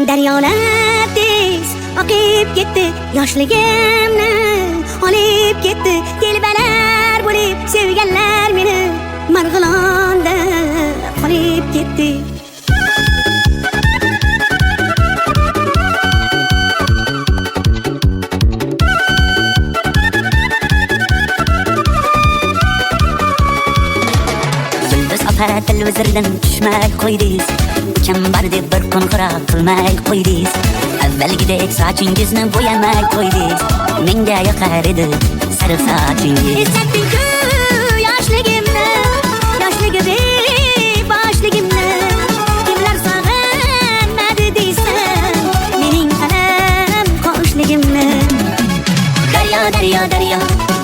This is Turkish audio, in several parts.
Daryolar tez oqib ketdi, yoshligimni olib ketdi. Telbalar bo'lib sevganlar meni Marg'ilonda qolib ketdi. Televizordan tushmay qo'ydingiz, kim bor deb bir kun qiroq qilmay qo'ydingiz. Avvalgidek sochingizni bo'yamay qo'ydingiz, menga yoqar edi sariq sochingiz. Eslatding-ku yoshligimni, boshligimni. Kimlar sog'inmadi deysan, mening qalam qo'shligimni. Daryo, daryo, daryo,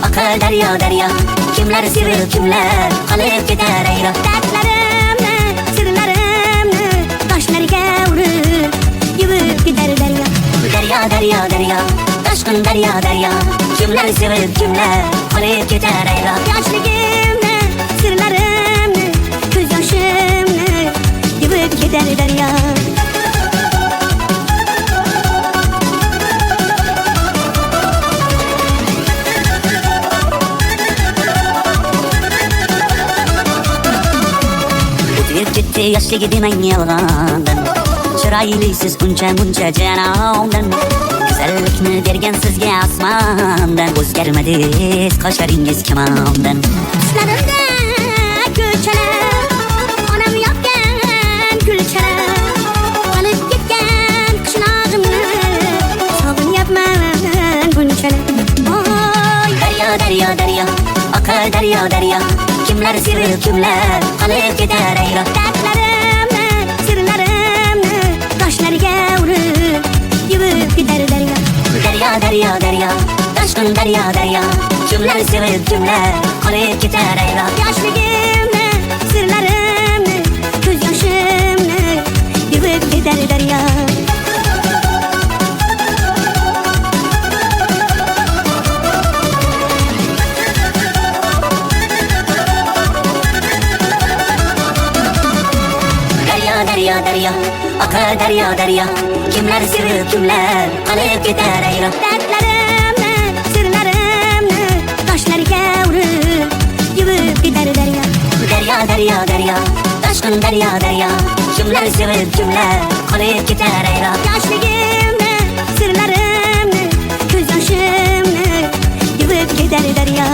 oqar daryo, daryo. Kimlar sevir, kimlar qolib ketar ayro. Dardlarimni, sirlarimni toshlarga urib yuvib ketar daryo. Daryo, daryo, daryo, toshqin daryo, daryo. Kimlar sevir, kimlar qolib ketar ayro. Yoshligimni, sirlarimni, ko'z yoshimni yuvib ketar daryo. Gitti yoshlik demang yolg'ondan, chiroylisiz uncha muncha janomdan. Go'zallikni bergan sizga osmondan, o'zgarmadingiz qoshlaringiz kamondan. Tushlarimda ko'chalar, onam yopgan gulchalar, qolib ketgan qishlog'imni sog'inyapman bunchalar. Oy daryo, daryo, daryo, oqar daryo, daryo. Kimlar sevir, kimlar qolib ketar ayro. Dardlarimni, sirlarimni toshlarga urib yuvib ketar daryo. Daryo, daryo, daryo, toshqin daryo, daryo. Kimlar sevir, kimlar qolib ketar ayro. Yoshligimni, sirlarimni, ko'z yoshimni yuvib ketar daryo. Daryo, daryo, oqar daryo, daryo. Kimlar sevir, kimlar qolib ketar ayro. Dardlarimni, sirlarimni toshlarga urib yuvib ketar daryo. Daryo, daryo, daryo, toshqin daryo, daryo. Kimlar sevir, kimlar qolib ketar ayro. Yoshligimni, sirlarimni, ko'z yoshimni yuvib ketar daryo.